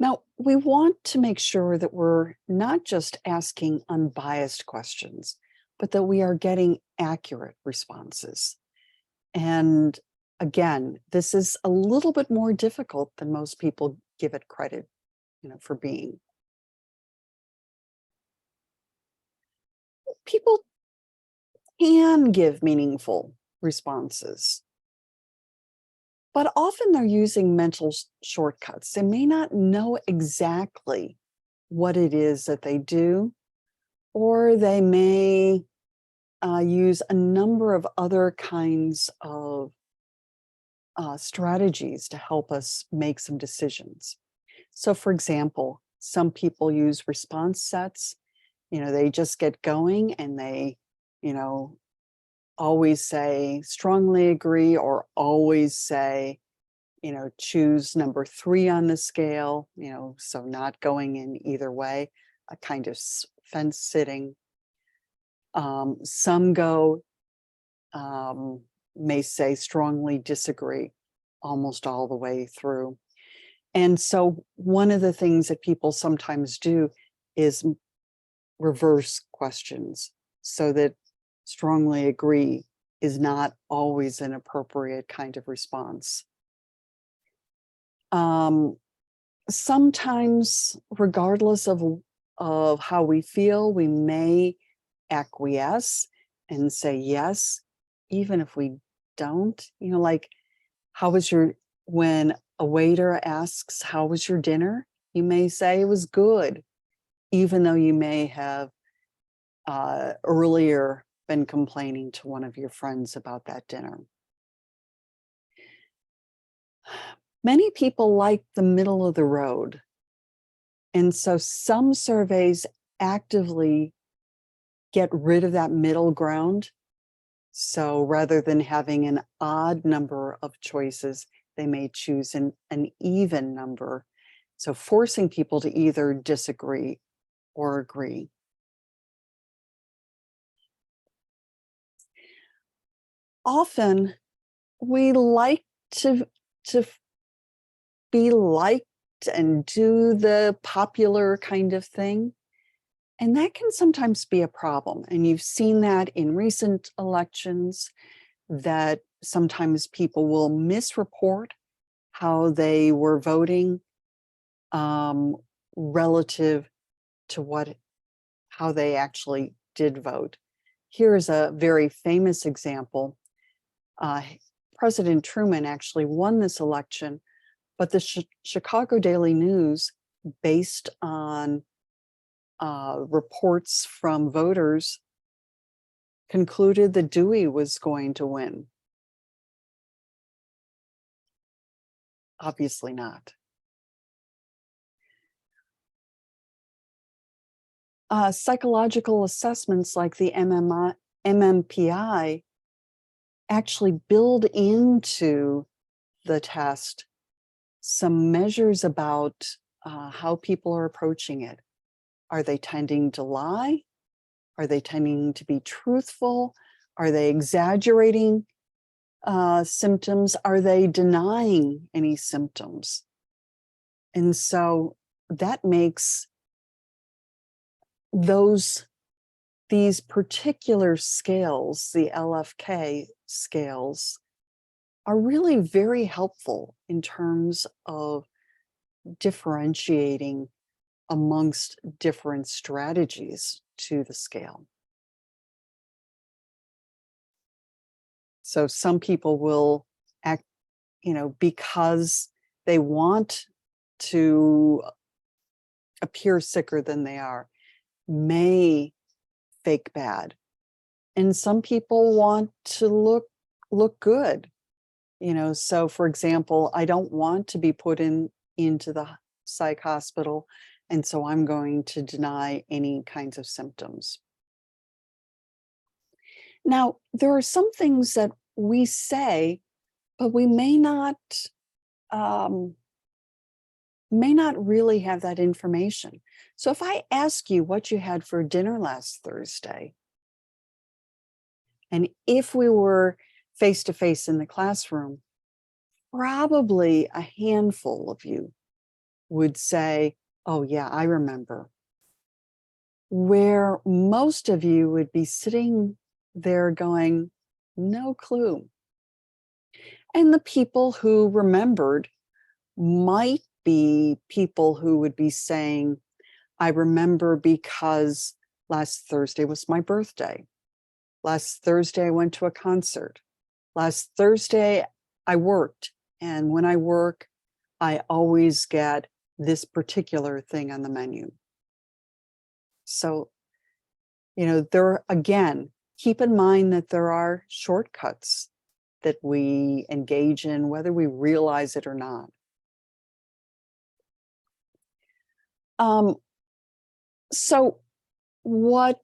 Now, we want to make sure that we're not just asking unbiased questions, but that we are getting accurate responses. And again, this is a little bit more difficult than most people give it credit, for being. People can give meaningful responses, but often they're using mental shortcuts. They may not know exactly what it is that they do, or they may use a number of other kinds of strategies to help us make some decisions. So, for example, some people use response sets. They just get going and they, you know, always say strongly agree or always say, choose number 3 on the scale, so not going in either way, a kind of fence sitting. Some go, may say strongly disagree almost all the way through. And so one of the things that people sometimes do is reverse questions so that strongly agree is not always an appropriate kind of response. Sometimes, regardless of how we feel, we may acquiesce and say yes, even if we don't. Like, when a waiter asks, how was your dinner? You may say it was good, even though you may have earlier been complaining to one of your friends about that dinner. Many people like the middle of the road. And so some surveys actively get rid of that middle ground. So rather than having an odd number of choices, they may choose an even number. So forcing people to either disagree or agree. Often we like to be liked and do the popular kind of thing. And that can sometimes be a problem. And you've seen that in recent elections, that sometimes people will misreport how they were voting relative to how they actually did vote. Here's a very famous example. President Truman actually won this election, but the Chicago Daily News, based on reports from voters, concluded that Dewey was going to win. Obviously not. Psychological assessments like the MMPI actually build into the test some measures about how people are approaching it. Are they tending to lie? Are they tending to be truthful? Are they exaggerating symptoms? Are they denying any symptoms? And so that makes these particular scales, the LFK scales, are really very helpful in terms of differentiating amongst different strategies to the scale. So some people will act, because they want to appear sicker than they are, may fake bad. And some people want to look good. So for example, I don't want to be put into the psych hospital, and so I'm going to deny any kinds of symptoms. Now, there are some things that we say, but we may not really have that information. So if I ask you what you had for dinner last Thursday, and if we were face to face in the classroom, probably a handful of you would say, oh yeah, I remember. Where most of you would be sitting there going, no clue. And the people who remembered might be people who would be saying, I remember because last Thursday was my birthday. Last Thursday, I went to a concert. Last Thursday, I worked. And when I work, I always get this particular thing on the menu. So, there again, keep in mind that there are shortcuts that we engage in, whether we realize it or not. So what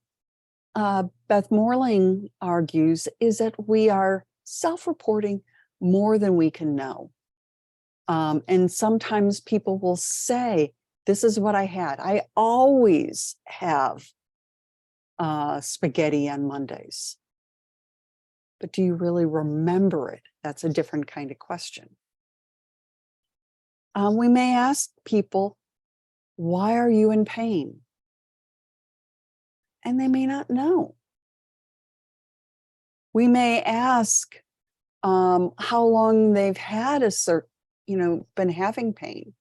Beth Morling argues is that we are self-reporting more than we can know. And sometimes people will say, this is what I had. I always have spaghetti on Mondays. But do you really remember it? That's a different kind of question. We may ask people, why are you in pain? And they may not know. We may ask how long they've had been having pain.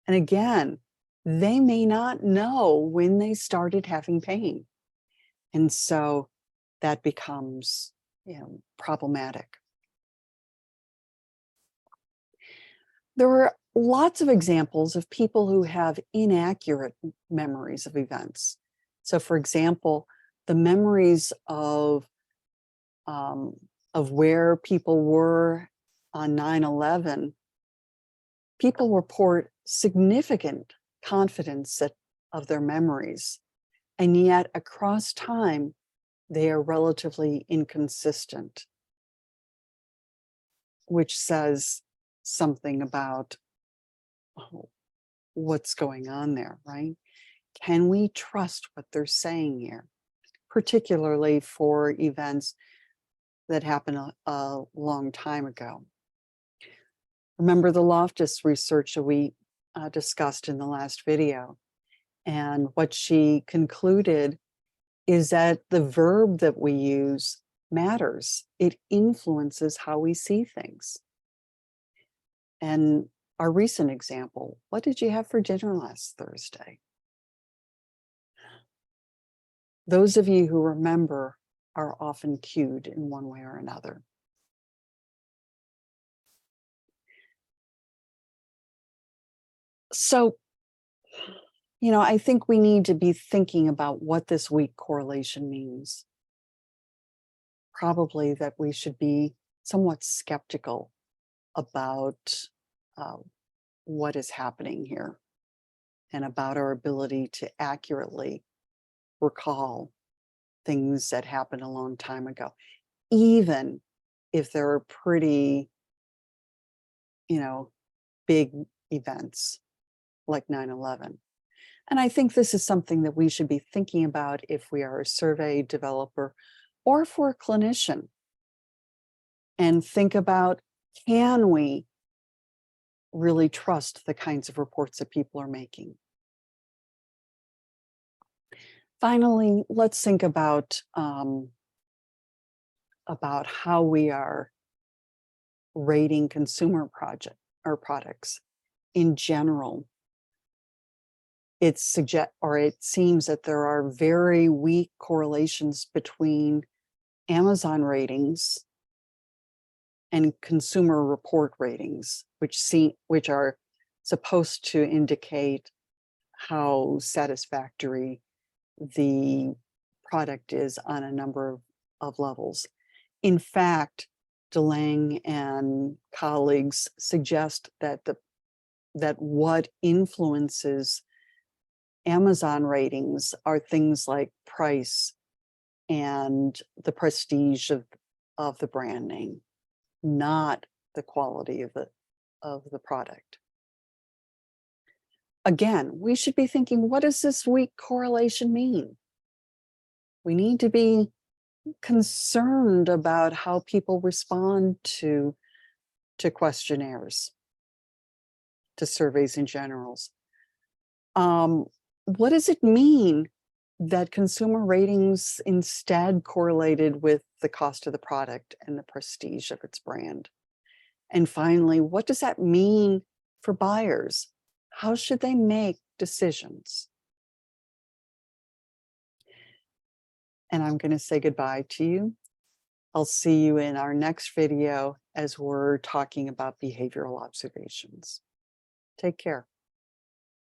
And again, they may not know when they started having pain. And so that becomes, problematic. There are lots of examples of people who have inaccurate memories of events. So for example, the memories of where people were on 9/11, people report significant confidence of their memories. And yet across time, they are relatively inconsistent, which says something about what's going on there, right? Can we trust what they're saying here, particularly for events that happened a long time ago? Remember the Loftus research that we discussed in the last video. And what she concluded is that the verb that we use matters. It influences how we see things. And our recent example, what did you have for dinner last Thursday? Those of you who remember are often cued in one way or another. So, I think we need to be thinking about what this weak correlation means. Probably that we should be somewhat skeptical about what is happening here and about our ability to accurately recall things that happened a long time ago, even if they're pretty, big events like 9/11. And I think this is something that we should be thinking about if we are a survey developer or if we're a clinician, and think about, can we really trust the kinds of reports that people are making? Finally, let's think about how we are rating consumer products in general. It seems that there are very weak correlations between Amazon ratings and consumer report ratings, which are supposed to indicate how satisfactory the product is on a number of levels. In fact, DeLange and colleagues suggest that what influences Amazon ratings are things like price and the prestige of the brand name, not the quality of the product. Again, we should be thinking, what does this weak correlation mean? We need to be concerned about how people respond to questionnaires. to surveys and generals. What does it mean that consumer ratings instead correlated with the cost of the product and the prestige of its brand? And finally, what does that mean for buyers? How should they make decisions? And I'm going to say goodbye to you. I'll see you in our next video as we're talking about behavioral observations. Take care.